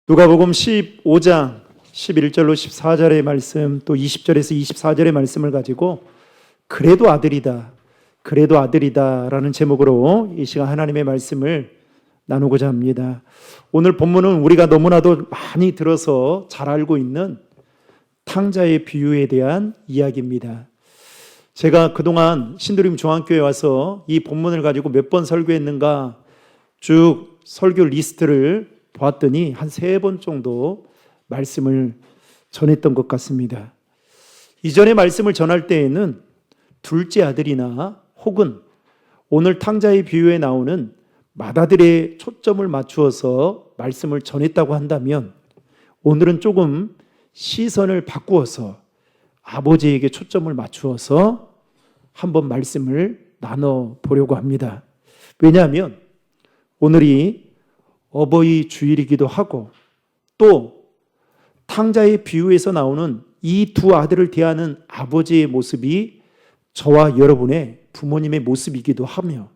누가복음 15장 11절로 14절의 말씀, 또 20절에서 24절의 말씀을 가지고 그래도 아들이다, 그래도 아들이다 라는 제목으로 이 시간 하나님의 말씀을 나누고자 합니다. 오늘 본문은 우리가 너무나도 많이 들어서 잘 알고 있는 탕자의 비유에 대한 이야기입니다. 제가 그동안 신도림 중앙교회에 와서 이 본문을 가지고 몇 번 설교했는가 쭉 설교 리스트를 보았더니 한 3번 정도 말씀을 전했던 것 같습니다. 이전에 말씀을 전할 때에는 둘째 아들이나 혹은 오늘 탕자의 비유에 나오는 맏아들의 초점을 맞추어서 말씀을 전했다고 한다면 오늘은 조금 시선을 바꾸어서 아버지에게 초점을 맞추어서 한번 말씀을 나눠보려고 합니다. 왜냐하면 오늘이 어버이 주일이기도 하고 또 탕자의 비유에서 나오는 이 두 아들을 대하는 아버지의 모습이 저와 여러분의 부모님의 모습이기도 하며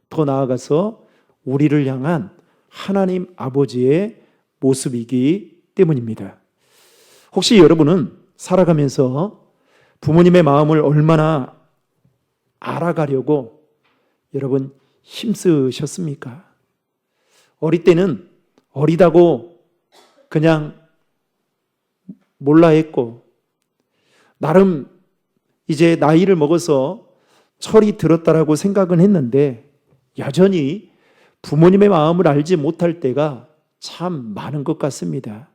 더 나아가서 우리를 향한 하나님 아버지의 모습이기 때문입니다. 혹시 여러분은 살아가면서 부모님의 마음을 얼마나 알아가려고 여러분 힘쓰셨습니까? 어릴 때는 어리다고 그냥 몰라 했고 나름 이제 나이를 먹어서 철이 들었다라고 생각은 했는데 여전히 부모님의 마음을 알지 못할 때가 참 많은 것 같습니다.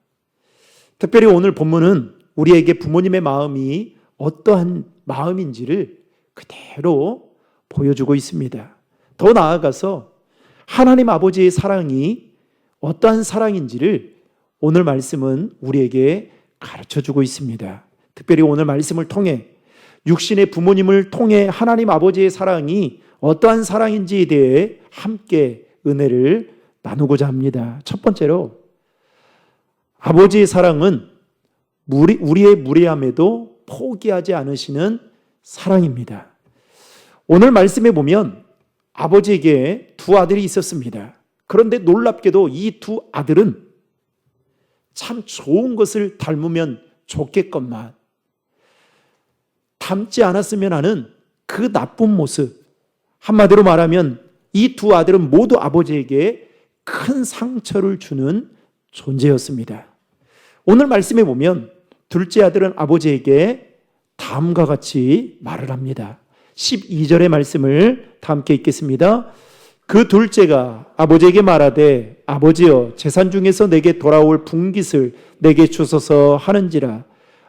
특별히 오늘 본문은 우리에게 부모님의 마음이 어떠한 마음인지를 그대로 보여주고 있습니다. 더 나아가서 하나님 아버지의 사랑이 어떠한 사랑인지를 오늘 말씀은 우리에게 가르쳐주고 있습니다. 특별히 오늘 말씀을 통해 육신의 부모님을 통해 하나님 아버지의 사랑이 어떠한 사랑인지에 대해 함께 은혜를 나누고자 합니다. 첫 번째로 아버지의 사랑은 우리의 무례함에도 포기하지 않으시는 사랑입니다. 오늘 말씀에 보면 아버지에게 두 아들이 있었습니다. 그런데 놀랍게도 이 두 아들은 참 좋은 것을 닮으면 좋겠건만 닮지 않았으면 하는 그 나쁜 모습, 한마디로 말하면 이 두 아들은 모두 아버지에게 큰 상처를 주는 존재였습니다. 오늘 말씀에 보면 둘째 아들은 아버지에게 다음과 같이 말을 합니다. 12절의 말씀을 다 함께 읽겠습니다. 그 둘째가 아버지에게 말하되 아버지여 재산 중에서 내게 돌아올 분깃을 내게 주소서 하는지라.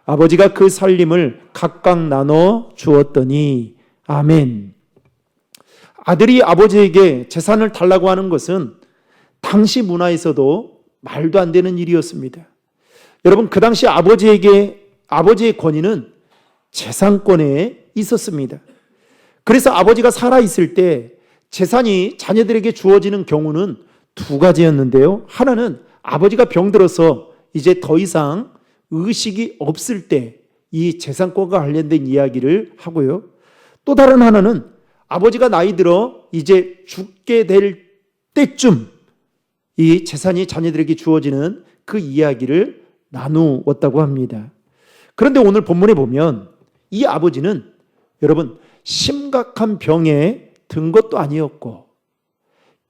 아버지가 그 살림을 각각 나눠 주었더니 아멘. 아들이 아버지에게 재산을 달라고 하는 것은 당시 문화에서도 말도 안 되는 일이었습니다. 여러분, 그 당시 아버지의 권위는 재산권에 있었습니다. 그래서 아버지가 살아있을 때 재산이 자녀들에게 주어지는 경우는 두 가지였는데요. 하나는 아버지가 병들어서 이제 더 이상 의식이 없을 때 이 재산권과 관련된 이야기를 하고요. 또 다른 하나는 아버지가 나이 들어 이제 죽게 될 때쯤 이 재산이 자녀들에게 주어지는 그 이야기를 나누었다고 합니다. 그런데 오늘 본문에 보면 이 아버지는 여러분 심각한 병에 든 것도 아니었고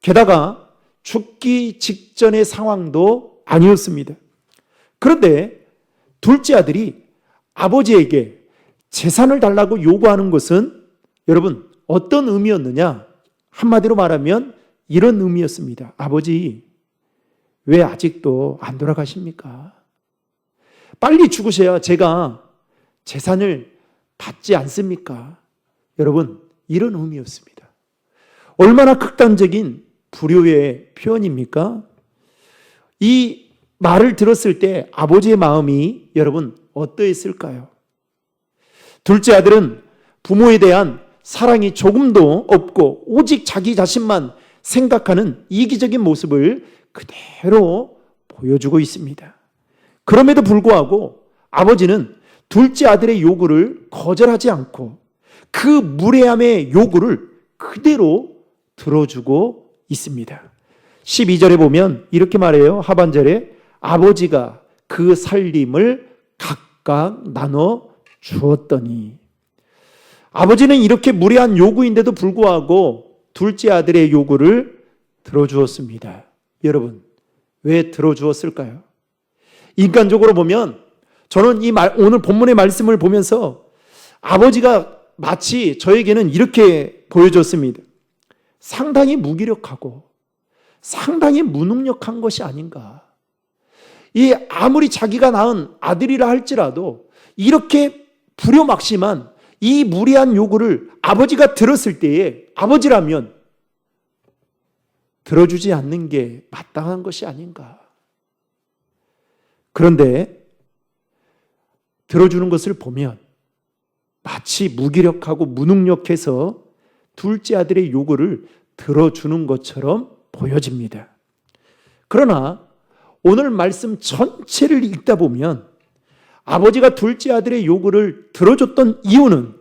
게다가 죽기 직전의 상황도 아니었습니다. 그런데 둘째 아들이 아버지에게 재산을 달라고 요구하는 것은 여러분 어떤 의미였느냐? 한마디로 말하면 이런 의미였습니다. 아버지, 왜 아직도 안 돌아가십니까? 빨리 죽으셔야 제가 재산을 받지 않습니까? 여러분, 이런 의미였습니다. 얼마나 극단적인 불효의 표현입니까? 이 말을 들었을 때 아버지의 마음이 여러분 어떠했을까요? 둘째 아들은 부모에 대한 사랑이 조금도 없고 오직 자기 자신만 생각하는 이기적인 모습을 그대로 보여주고 있습니다. 그럼에도 불구하고 아버지는 둘째 아들의 요구를 거절하지 않고 그 무례함의 요구를 그대로 들어주고 있습니다. 12절에 보면 이렇게 말해요. 하반절에 아버지가 그 살림을 각각 나눠 주었더니, 아버지는 이렇게 무례한 요구인데도 불구하고 둘째 아들의 요구를 들어주었습니다. 여러분, 왜 들어주었을까요? 인간적으로 보면 저는 오늘 본문의 말씀을 보면서 아버지가 마치 저에게는 이렇게 보여졌습니다. 상당히 무기력하고 상당히 무능력한 것이 아닌가. 아무리 자기가 낳은 아들이라 할지라도 이렇게 불효막심한 이 무리한 요구를 아버지가 들었을 때에 아버지라면 들어주지 않는 게 마땅한 것이 아닌가. 그런데 들어주는 것을 보면 마치 무기력하고 무능력해서 둘째 아들의 요구를 들어주는 것처럼 보여집니다. 그러나 오늘 말씀 전체를 읽다 보면 아버지가 둘째 아들의 요구를 들어줬던 이유는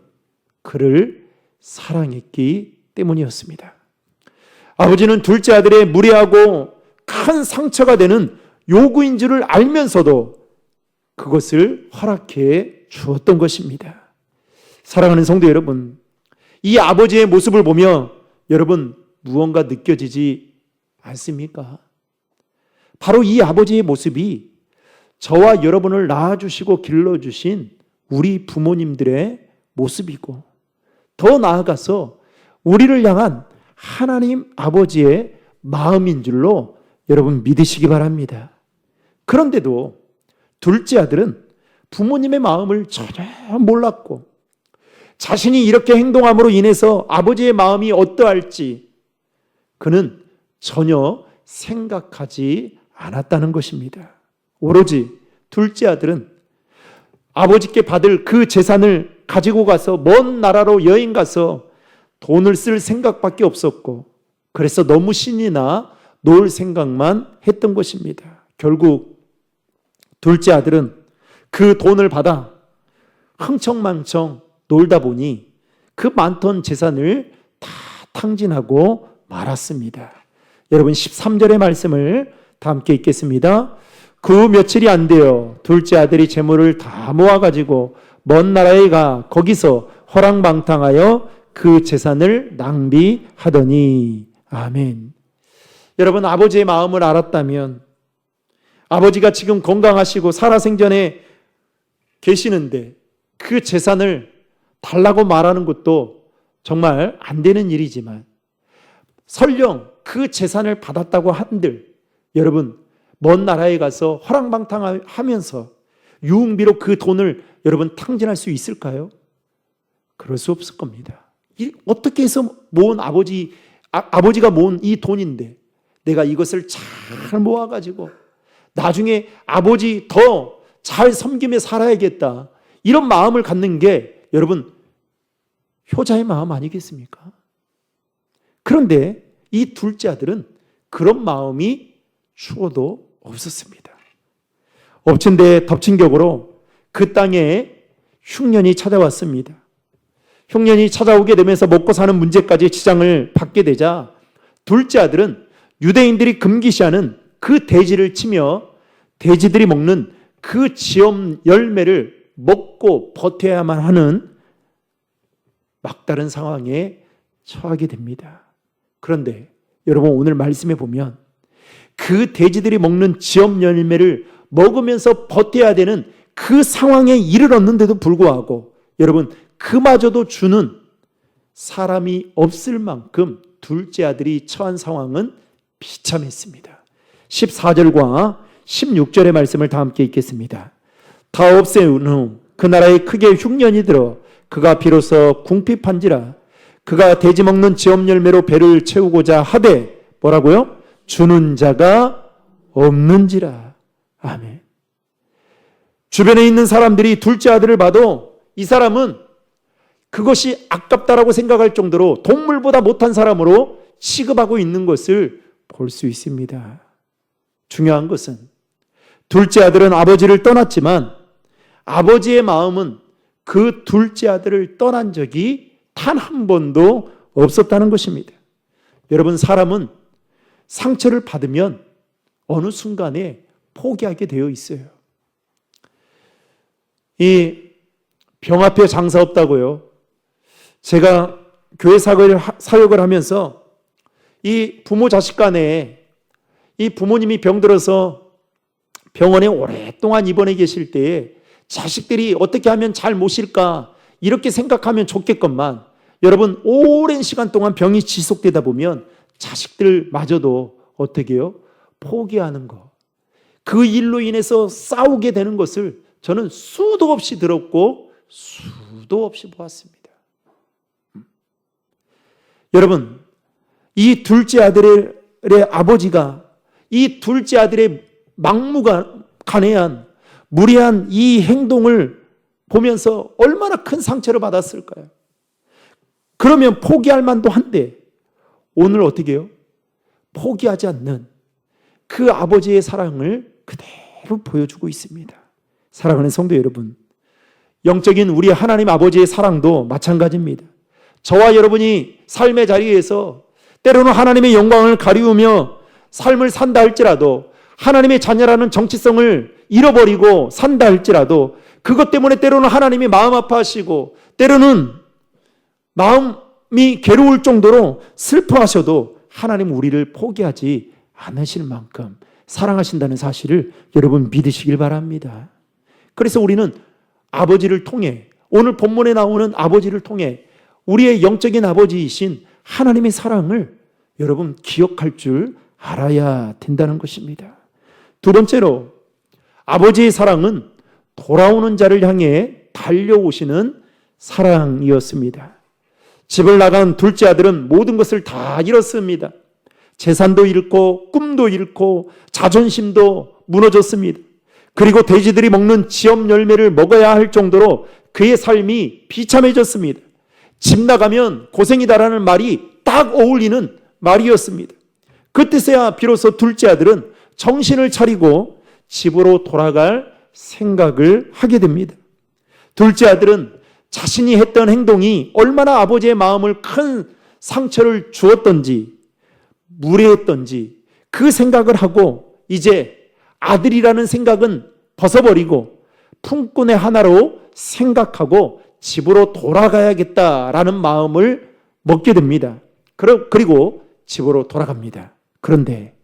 그를 사랑했기 때문이었습니다. 아버지는 둘째 아들의 무례하고 큰 상처가 되는 요구인 줄을 알면서도 그것을 허락해 주었던 것입니다. 사랑하는 성도 여러분, 이 아버지의 모습을 보며 여러분 무언가 느껴지지 않습니까? 바로 이 아버지의 모습이 저와 여러분을 낳아주시고 길러주신 우리 부모님들의 모습이고, 더 나아가서 우리를 향한 하나님 아버지의 마음인 줄로 여러분 믿으시기 바랍니다. 그런데도 둘째 아들은 부모님의 마음을 전혀 몰랐고 자신이 이렇게 행동함으로 인해서 아버지의 마음이 어떠할지 그는 전혀 생각하지 않았다는 것입니다. 오로지 둘째 아들은 아버지께 받을 그 재산을 가지고 가서 먼 나라로 여행 가서 돈을 쓸 생각밖에 없었고, 그래서 너무 신이 나 놀 생각만 했던 것입니다. 결국 둘째 아들은 그 돈을 받아 흥청망청 놀다 보니 그 많던 재산을 다 탕진하고 말았습니다. 여러분 13절의 말씀을 다 함께 읽겠습니다. 그 며칠이 안 되어 둘째 아들이 재물을 다 모아가지고 먼 나라에 가 거기서 허랑방탕하여 그 재산을 낭비하더니. 아멘. 여러분, 아버지의 마음을 알았다면, 아버지가 지금 건강하시고 살아생전에 계시는데 그 재산을 달라고 말하는 것도 정말 안 되는 일이지만, 설령 그 재산을 받았다고 한들 여러분 먼 나라에 가서 허랑방탕하면서 유흥비로 그 돈을 여러분 탕진할 수 있을까요? 그럴 수 없을 겁니다. 어떻게 해서 모은 아버지가 모은 이 돈인데 내가 이것을 잘 모아가지고 나중에 아버지 더 잘 섬기며 살아야겠다, 이런 마음을 갖는 게 여러분 효자의 마음 아니겠습니까? 그런데 이 둘째 아들은 그런 마음이 추워도 없었습니다. 엎친 데 덮친 격으로 그 땅에 흉년이 찾아왔습니다. 흉년이 찾아오게 되면서 먹고 사는 문제까지 지장을 받게 되자 둘째 아들은 유대인들이 금기시하는 그 돼지를 치며 돼지들이 먹는 그 지엄 열매를 먹고 버텨야만 하는 막다른 상황에 처하게 됩니다. 그런데 여러분 오늘 말씀에 보면 그 돼지들이 먹는 지엄 열매를 먹으면서 버텨야 되는 그 상황에 이르렀는데도 불구하고 여러분 그마저도 주는 사람이 없을 만큼 둘째 아들이 처한 상황은 비참했습니다. 14절과 16절의 말씀을 다 함께 읽겠습니다. 다 없애운 후 그 나라에 크게 흉년이 들어 그가 비로소 궁핍한지라 그가 돼지 먹는 지엄 열매로 배를 채우고자 하되 뭐라고요? 주는 자가 없는지라. 아멘. 주변에 있는 사람들이 둘째 아들을 봐도 이 사람은 그것이 아깝다라고 생각할 정도로 동물보다 못한 사람으로 취급하고 있는 것을 볼 수 있습니다. 중요한 것은 둘째 아들은 아버지를 떠났지만 아버지의 마음은 그 둘째 아들을 떠난 적이 단 한 번도 없었다는 것입니다. 여러분, 사람은 상처를 받으면 어느 순간에 포기하게 되어 있어요. 이 병 앞에 장사 없다고요. 제가 교회 사역을 하면서 이 부모 자식 간에 이 부모님이 병들어서 병원에 오랫동안 입원해 계실 때에 자식들이 어떻게 하면 잘 모실까 이렇게 생각하면 좋겠건만, 여러분 오랜 시간 동안 병이 지속되다 보면 자식들마저도 어떻게 해요? 포기하는 거. 그 일로 인해서 싸우게 되는 것을 저는 수도 없이 들었고 수도 없이 보았습니다. 여러분, 이 둘째 아들의 아버지가 이 둘째 아들의 막무가내한 무례한 이 행동을 보면서 얼마나 큰 상처를 받았을까요? 그러면 포기할 만도 한데 오늘 어떻게 해요? 포기하지 않는 그 아버지의 사랑을 그대로 보여주고 있습니다. 사랑하는 성도 여러분, 영적인 우리 하나님 아버지의 사랑도 마찬가지입니다. 저와 여러분이 삶의 자리에서 때로는 하나님의 영광을 가리우며 삶을 산다 할지라도, 하나님의 자녀라는 정체성을 잃어버리고 산다 할지라도, 그것 때문에 때로는 하나님이 마음 아파하시고 때로는 마음이 괴로울 정도로 슬퍼하셔도 하나님 우리를 포기하지 않으실 만큼 사랑하신다는 사실을 여러분 믿으시길 바랍니다. 그래서 우리는 아버지를 통해, 오늘 본문에 나오는 아버지를 통해 우리의 영적인 아버지이신 하나님의 사랑을 여러분 기억할 줄 알아야 된다는 것입니다. 두 번째로, 아버지의 사랑은 돌아오는 자를 향해 달려오시는 사랑이었습니다. 집을 나간 둘째 아들은 모든 것을 다 잃었습니다. 재산도 잃고 꿈도 잃고 자존심도 무너졌습니다. 그리고 돼지들이 먹는 지업 열매를 먹어야 할 정도로 그의 삶이 비참해졌습니다. 집 나가면 고생이다라는 말이 딱 어울리는 말이었습니다. 그때서야 비로소 둘째 아들은 정신을 차리고 집으로 돌아갈 생각을 하게 됩니다. 둘째 아들은 자신이 했던 행동이 얼마나 아버지의 마음을 큰 상처를 주었던지, 무례했던지 그 생각을 하고 이제 아들이라는 생각은 벗어버리고 품꾼의 하나로 생각하고 집으로 돌아가야겠다라는 마음을 먹게 됩니다. 그리고 집으로 돌아갑니다. 그런데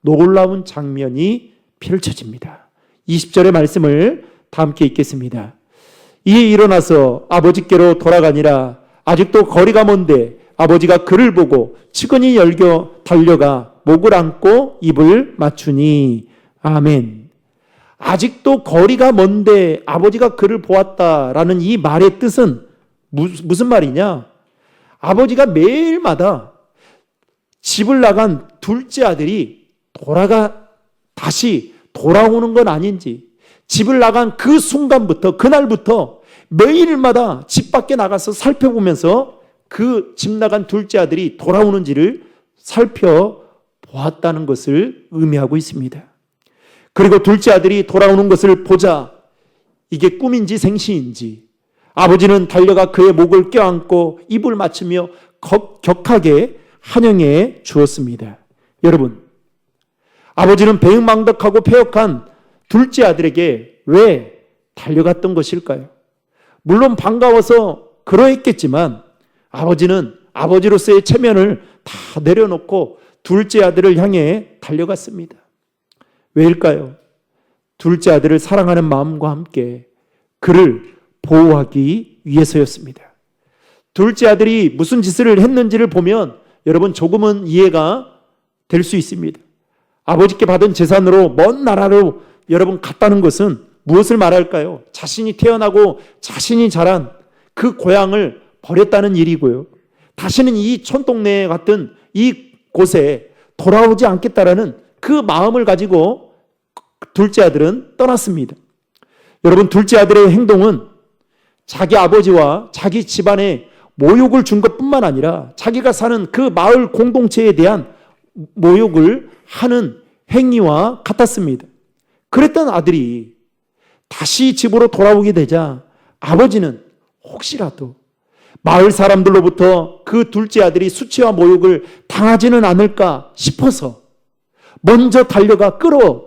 놀라운 장면이 펼쳐집니다. 20절의 말씀을 다 함께 읽겠습니다. 이에 일어나서 아버지께로 돌아가니라. 아직도 거리가 먼데 아버지가 그를 보고 측은히 열겨 달려가 목을 안고 입을 맞추니. 아멘. 아직도 거리가 먼데 아버지가 그를 보았다라는 이 말의 뜻은 무슨 말이냐? 아버지가 매일마다 집을 나간 둘째 아들이 다시 돌아오는 건 아닌지, 집을 나간 그 순간부터, 그날부터 매일마다 집 밖에 나가서 살펴보면서 그 집 나간 둘째 아들이 돌아오는지를 살펴보았다는 것을 의미하고 있습니다. 그리고 둘째 아들이 돌아오는 것을 보자 이게 꿈인지 생시인지 아버지는 달려가 그의 목을 껴안고 입을 맞추며 격하게 환영해 주었습니다. 여러분, 아버지는 배은망덕하고 패역한 둘째 아들에게 왜 달려갔던 것일까요? 물론 반가워서 그러했겠지만 아버지는 아버지로서의 체면을 다 내려놓고 둘째 아들을 향해 달려갔습니다. 왜일까요? 둘째 아들을 사랑하는 마음과 함께 그를 보호하기 위해서였습니다. 둘째 아들이 무슨 짓을 했는지를 보면 여러분 조금은 이해가 될 수 있습니다. 아버지께 받은 재산으로 먼 나라로 여러분 갔다는 것은 무엇을 말할까요? 자신이 태어나고 자신이 자란 그 고향을 버렸다는 일이고요. 다시는 이 촌동네 같은 이 곳에 돌아오지 않겠다라는 그 마음을 가지고 둘째 아들은 떠났습니다. 여러분, 둘째 아들의 행동은 자기 아버지와 자기 집안에 모욕을 준 것뿐만 아니라 자기가 사는 그 마을 공동체에 대한 모욕을 하는 행위와 같았습니다. 그랬던 아들이 다시 집으로 돌아오게 되자 아버지는 혹시라도 마을 사람들로부터 그 둘째 아들이 수치와 모욕을 당하지는 않을까 싶어서 먼저 달려가 끌어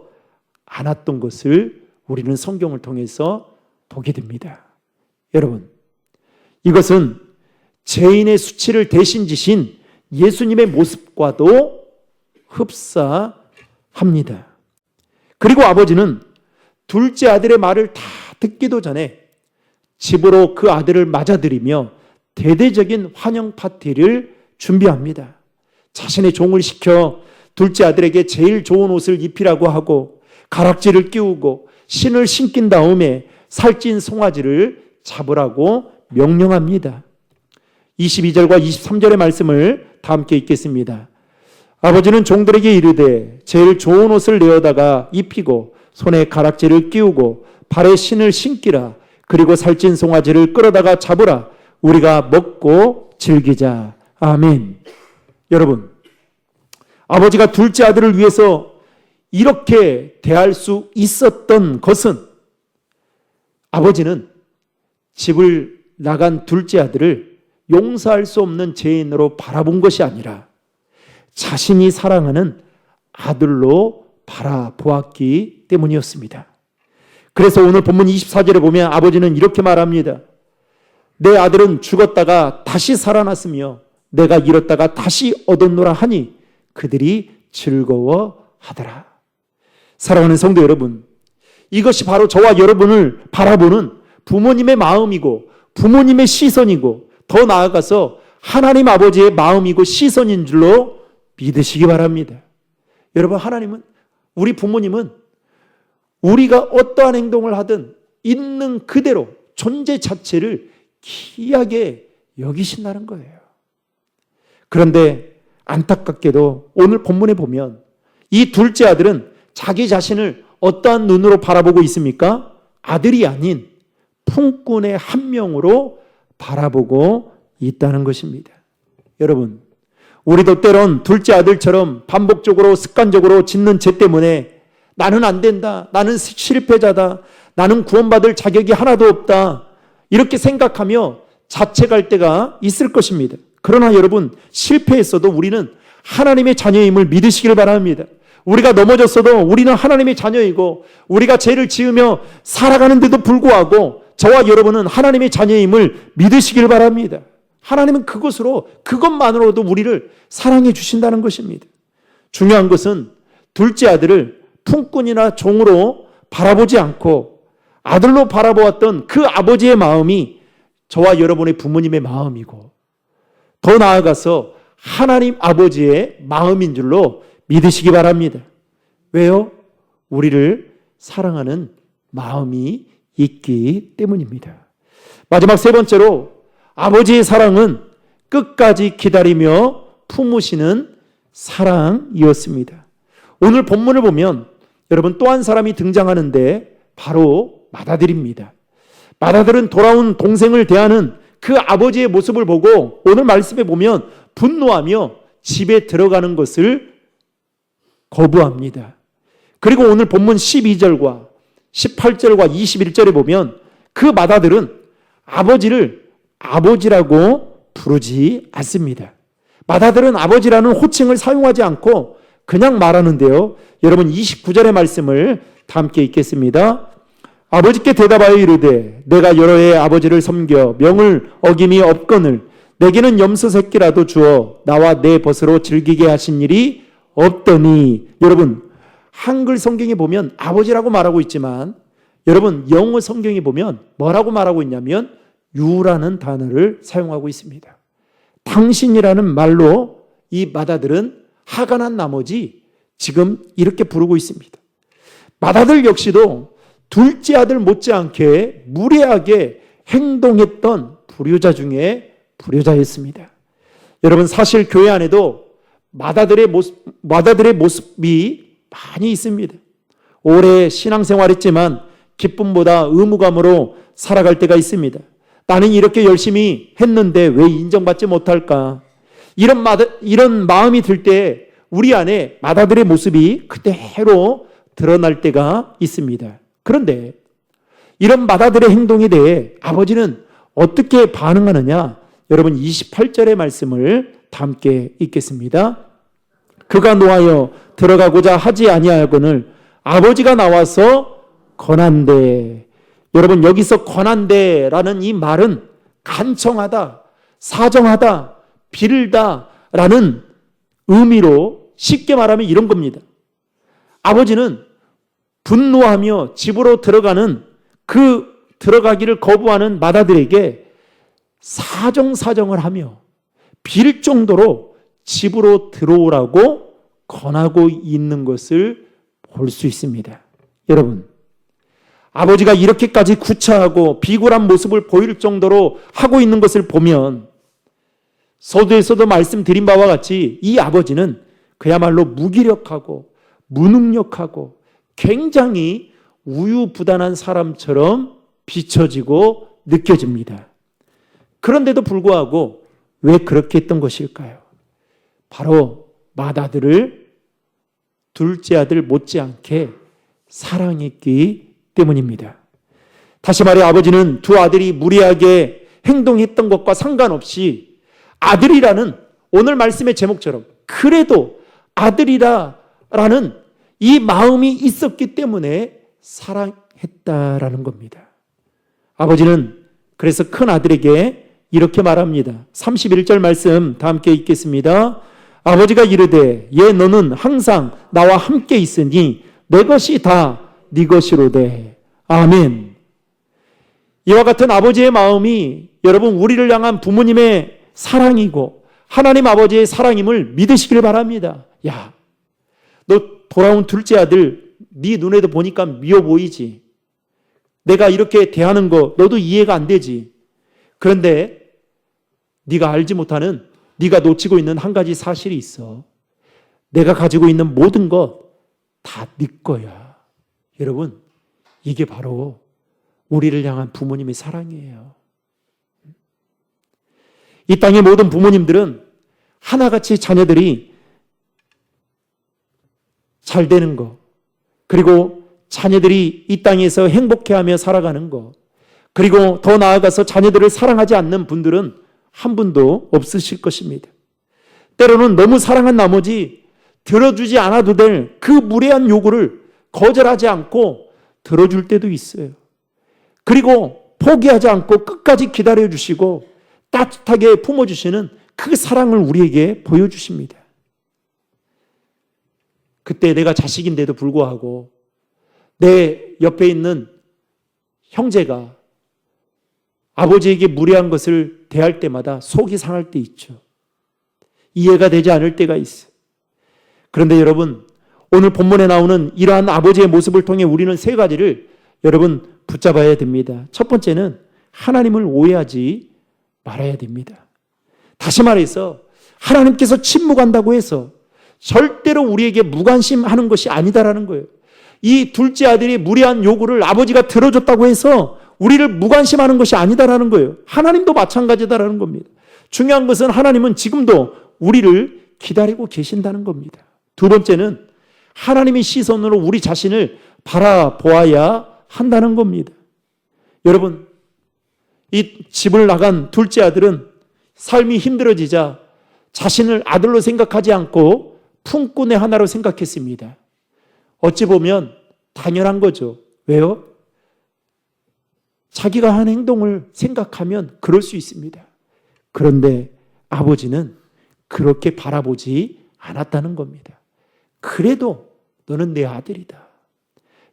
않았던 것을 우리는 성경을 통해서 보게 됩니다. 여러분, 이것은 죄인의 수치를 대신 지신 예수님의 모습과도 흡사합니다. 그리고 아버지는 둘째 아들의 말을 다 듣기도 전에 집으로 그 아들을 맞아들이며 대대적인 환영 파티를 준비합니다. 자신의 종을 시켜 둘째 아들에게 제일 좋은 옷을 입히라고 하고 가락지를 끼우고 신을 신긴 다음에 살찐 송아지를 잡으라고 명령합니다. 22절과 23절의 말씀을 다 함께 읽겠습니다. 아버지는 종들에게 이르되 제일 좋은 옷을 내어다가 입히고 손에 가락지를 끼우고 발에 신을 신기라. 그리고 살찐 송아지를 끌어다가 잡으라. 우리가 먹고 즐기자. 아멘. 여러분, 아버지가 둘째 아들을 위해서 이렇게 대할 수 있었던 것은 아버지는 집을 나간 둘째 아들을 용서할 수 없는 죄인으로 바라본 것이 아니라 자신이 사랑하는 아들로 바라보았기 때문이었습니다. 그래서 오늘 본문 24절에 보면 아버지는 이렇게 말합니다. 내 아들은 죽었다가 다시 살아났으며 내가 잃었다가 다시 얻었노라 하니 그들이 즐거워하더라. 사랑하는 성도 여러분, 이것이 바로 저와 여러분을 바라보는 부모님의 마음이고 부모님의 시선이고 더 나아가서 하나님 아버지의 마음이고 시선인 줄로 믿으시기 바랍니다. 여러분, 하나님은, 우리 부모님은 우리가 어떠한 행동을 하든 있는 그대로 존재 자체를 귀하게 여기신다는 거예요. 그런데 안타깝게도 오늘 본문에 보면 이 둘째 아들은 자기 자신을 어떠한 눈으로 바라보고 있습니까? 아들이 아닌 품꾼의 한 명으로 바라보고 있다는 것입니다. 여러분, 우리도 때론 둘째 아들처럼 반복적으로 습관적으로 짓는 죄 때문에 나는 안 된다, 나는 실패자다, 나는 구원받을 자격이 하나도 없다, 이렇게 생각하며 자책할 때가 있을 것입니다. 그러나 여러분, 실패했어도 우리는 하나님의 자녀임을 믿으시길 바랍니다. 우리가 넘어졌어도 우리는 하나님의 자녀이고 우리가 죄를 지으며 살아가는데도 불구하고 저와 여러분은 하나님의 자녀임을 믿으시길 바랍니다. 하나님은 그것만으로도 우리를 사랑해 주신다는 것입니다. 중요한 것은 둘째 아들을 품꾼이나 종으로 바라보지 않고 아들로 바라보았던 그 아버지의 마음이 저와 여러분의 부모님의 마음이고 더 나아가서 하나님 아버지의 마음인 줄로 믿으시기 바랍니다. 왜요? 우리를 사랑하는 마음이 있기 때문입니다. 마지막 세 번째로 아버지의 사랑은 끝까지 기다리며 품으시는 사랑이었습니다. 오늘 본문을 보면 여러분 또 한 사람이 등장하는데 바로 맏아들입니다. 맏아들은 돌아온 동생을 대하는 그 아버지의 모습을 보고 오늘 말씀에 보면 분노하며 집에 들어가는 것을 거부합니다. 그리고 오늘 본문 12절과 18절과 21절에 보면 그 맏아들은 아버지를 아버지라고 부르지 않습니다. 맏아들은 아버지라는 호칭을 사용하지 않고 그냥 말하는데요. 여러분 29절의 말씀을 다 함께 읽겠습니다. 아버지께 대답하여 이르되 내가 여러 해 아버지를 섬겨 명을 어김이 없거늘 내게는 염소 새끼라도 주어 나와 내 벗으로 즐기게 하신 일이 없더니. 여러분 한글 성경에 보면 아버지라고 말하고 있지만 여러분 영어 성경에 보면 뭐라고 말하고 있냐면 유라는 단어를 사용하고 있습니다. 당신이라는 말로 이 맏아들은 화가 난 나머지 지금 이렇게 부르고 있습니다. 맏아들 역시도 둘째 아들 못지않게 무례하게 행동했던 불효자 중에 불효자였습니다. 여러분 사실 교회 안에도 맏아들의 모습이 많이 있습니다. 오래 신앙생활했지만 기쁨보다 의무감으로 살아갈 때가 있습니다. 나는 이렇게 열심히 했는데 왜 인정받지 못할까? 이런 마음이 들 때 우리 안에 맏아들의 모습이 그대로 드러날 때가 있습니다. 그런데 이런 맏아들의 행동에 대해 아버지는 어떻게 반응하느냐? 여러분 28절의 말씀을 다 함께 읽겠습니다. 그가 노하여 들어가고자 하지 아니하거늘 아버지가 나와서 권한대. 여러분, 여기서 권한대라는 이 말은 간청하다, 사정하다, 빌다라는 의미로 쉽게 말하면 이런 겁니다. 아버지는 분노하며 집으로 들어가기를 거부하는 맏아들에게 사정을 하며 빌 정도로 집으로 들어오라고 권하고 있는 것을 볼 수 있습니다. 여러분, 아버지가 이렇게까지 구차하고 비굴한 모습을 보일 정도로 하고 있는 것을 보면 서두에서도 말씀드린 바와 같이 이 아버지는 그야말로 무기력하고 무능력하고 굉장히 우유부단한 사람처럼 비춰지고 느껴집니다. 그런데도 불구하고 왜 그렇게 했던 것일까요? 바로 맏아들을 둘째 아들 못지않게 사랑했기 때문입니다. 다시 말해 아버지는 두 아들이 무리하게 행동했던 것과 상관없이 아들이라는 오늘 말씀의 제목처럼 그래도 아들이라는 이 마음이 있었기 때문에 사랑했다라는 겁니다. 아버지는 그래서 큰 아들에게 이렇게 말합니다. 31절 말씀 다 함께 읽겠습니다. 아버지가 이르되 얘 너는 항상 나와 함께 있으니 내 것이 다 네 것이로되. 아멘. 이와 같은 아버지의 마음이 여러분 우리를 향한 부모님의 사랑이고 하나님 아버지의 사랑임을 믿으시길 바랍니다. 야, 너 돌아온 둘째 아들 네 눈에도 보니까 미워 보이지. 내가 이렇게 대하는 거 너도 이해가 안 되지. 그런데 네가 알지 못하는, 네가 놓치고 있는 한 가지 사실이 있어. 내가 가지고 있는 모든 것 다 네 거야. 여러분, 이게 바로 우리를 향한 부모님의 사랑이에요. 이 땅의 모든 부모님들은 하나같이 자녀들이 잘 되는 것, 그리고 자녀들이 이 땅에서 행복해하며 살아가는 것, 그리고 더 나아가서 자녀들을 사랑하지 않는 분들은 한 분도 없으실 것입니다. 때로는 너무 사랑한 나머지 들어주지 않아도 될 그 무례한 요구를 거절하지 않고 들어줄 때도 있어요. 그리고 포기하지 않고 끝까지 기다려주시고 따뜻하게 품어주시는 그 사랑을 우리에게 보여주십니다. 그때 내가 자식인데도 불구하고 내 옆에 있는 형제가 아버지에게 무례한 것을 대할 때마다 속이 상할 때 있죠. 이해가 되지 않을 때가 있어요. 그런데 여러분, 오늘 본문에 나오는 이러한 아버지의 모습을 통해 우리는 세 가지를 여러분 붙잡아야 됩니다. 첫 번째는 하나님을 오해하지 말아야 됩니다. 다시 말해서 하나님께서 침묵한다고 해서 절대로 우리에게 무관심하는 것이 아니다라는 거예요. 이 둘째 아들이 무례한 요구를 아버지가 들어줬다고 해서 우리를 무관심하는 것이 아니다라는 거예요. 하나님도 마찬가지다라는 겁니다. 중요한 것은 하나님은 지금도 우리를 기다리고 계신다는 겁니다. 두 번째는 하나님의 시선으로 우리 자신을 바라보아야 한다는 겁니다. 여러분, 이 집을 나간 둘째 아들은 삶이 힘들어지자 자신을 아들로 생각하지 않고 품꾼의 하나로 생각했습니다. 어찌 보면 당연한 거죠. 왜요? 자기가 한 행동을 생각하면 그럴 수 있습니다. 그런데 아버지는 그렇게 바라보지 않았다는 겁니다. 그래도 너는 내 아들이다.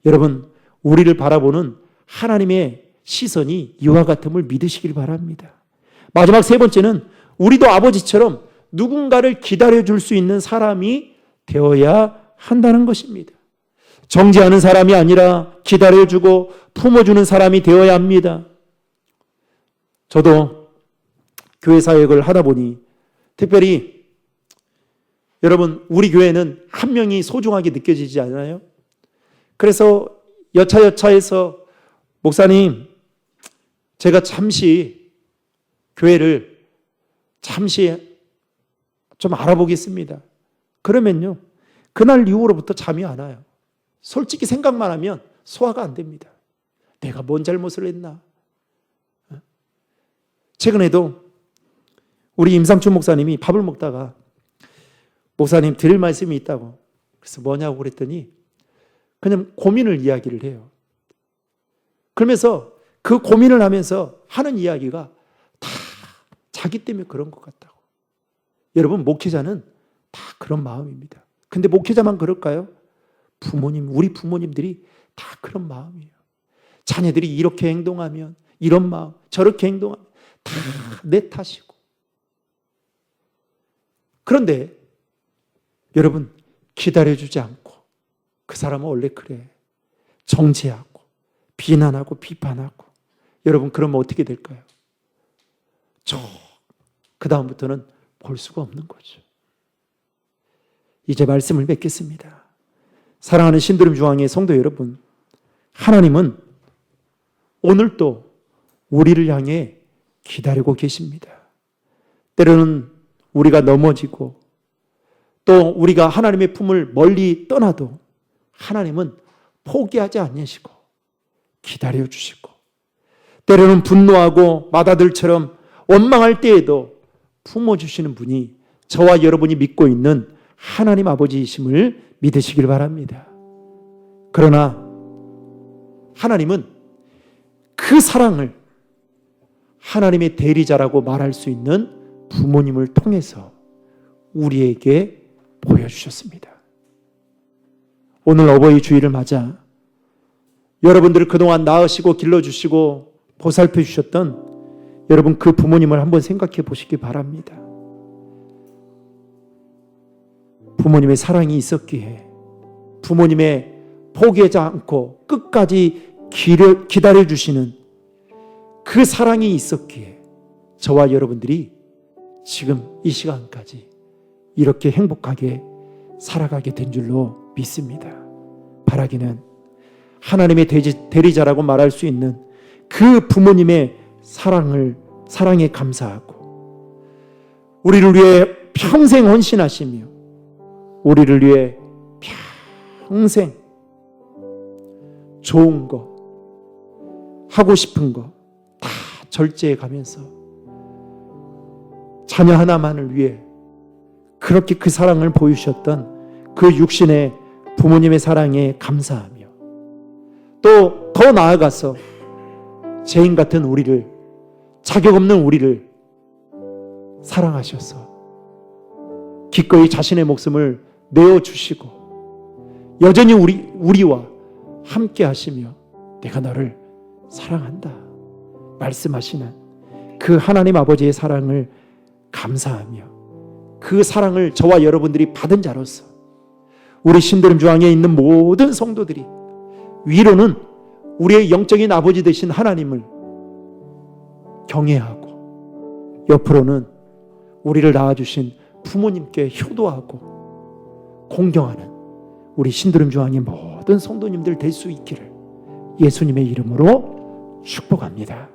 여러분, 우리를 바라보는 하나님의 시선이 이와 같음을 믿으시길 바랍니다. 마지막 세 번째는 우리도 아버지처럼 누군가를 기다려줄 수 있는 사람이 되어야 한다는 것입니다. 정죄하는 사람이 아니라 기다려주고 품어주는 사람이 되어야 합니다. 저도 교회 사역을 하다 보니 특별히 여러분, 우리 교회는 한 명이 소중하게 느껴지지 않아요? 그래서 여차여차해서 목사님, 제가 잠시 교회를 잠시 좀 알아보겠습니다. 그러면요, 그날 이후로부터 잠이 안 와요. 솔직히 생각만 하면 소화가 안 됩니다. 내가 뭔 잘못을 했나? 최근에도 우리 임상춘 목사님이 밥을 먹다가 목사님 드릴 말씀이 있다고. 그래서 뭐냐고 그랬더니 그냥 고민을 이야기를 해요. 그러면서 그 고민을 하면서 하는 이야기가 다 자기 때문에 그런 것 같다고. 여러분, 목회자는 다 그런 마음입니다. 근데 목회자만 그럴까요? 우리 부모님들이 다 그런 마음이에요. 자녀들이 이렇게 행동하면 이런 마음, 저렇게 행동하면 다 내 탓이고. 그런데 여러분, 기다려주지 않고 그 사람은 원래 그래. 정죄하고 비난하고 비판하고. 여러분, 그러면 어떻게 될까요? 그 다음부터는 볼 수가 없는 거죠. 이제 말씀을 맺겠습니다. 사랑하는 신드롬 중앙의 성도 여러분, 하나님은 오늘도 우리를 향해 기다리고 계십니다. 때로는 우리가 넘어지고 또 우리가 하나님의 품을 멀리 떠나도 하나님은 포기하지 않으시고 기다려주시고, 때로는 분노하고 마다들처럼 원망할 때에도 품어주시는 분이 저와 여러분이 믿고 있는 하나님 아버지이심을 믿으시길 바랍니다. 그러나 하나님은 그 사랑을 하나님의 대리자라고 말할 수 있는 부모님을 통해서 우리에게 보여주셨습니다. 오늘 어버이 주일을 맞아 여러분들을 그동안 낳으시고 길러주시고 보살펴 주셨던 여러분, 그 부모님을 한번 생각해 보시기 바랍니다. 부모님의 사랑이 있었기에, 부모님의 포기하지 않고 끝까지 기다려주시는 그 사랑이 있었기에 저와 여러분들이 지금 이 시간까지 이렇게 행복하게 살아가게 된 줄로 믿습니다. 바라기는 하나님의 대리자라고 말할 수 있는 그 부모님의 사랑에 감사하고, 우리를 위해 평생 헌신하시며 우리를 위해 평생 좋은 거, 하고 싶은 거 다 절제해 가면서 자녀 하나만을 위해 그렇게 그 사랑을 보여주셨던 그 육신의 부모님의 사랑에 감사하며, 또 더 나아가서 죄인 같은 우리를, 자격 없는 우리를 사랑하셔서 기꺼이 자신의 목숨을 내어주시고 여전히 우리와 함께 하시며 내가 너를 사랑한다 말씀하시는 그 하나님 아버지의 사랑을 감사하며, 그 사랑을 저와 여러분들이 받은 자로서 우리 신드롬 중앙에 있는 모든 성도들이 위로는 우리의 영적인 아버지 되신 하나님을 경외하고, 옆으로는 우리를 낳아주신 부모님께 효도하고 공경하는 우리 신드롬 중앙의 모든 성도님들 될 수 있기를 예수님의 이름으로 축복합니다.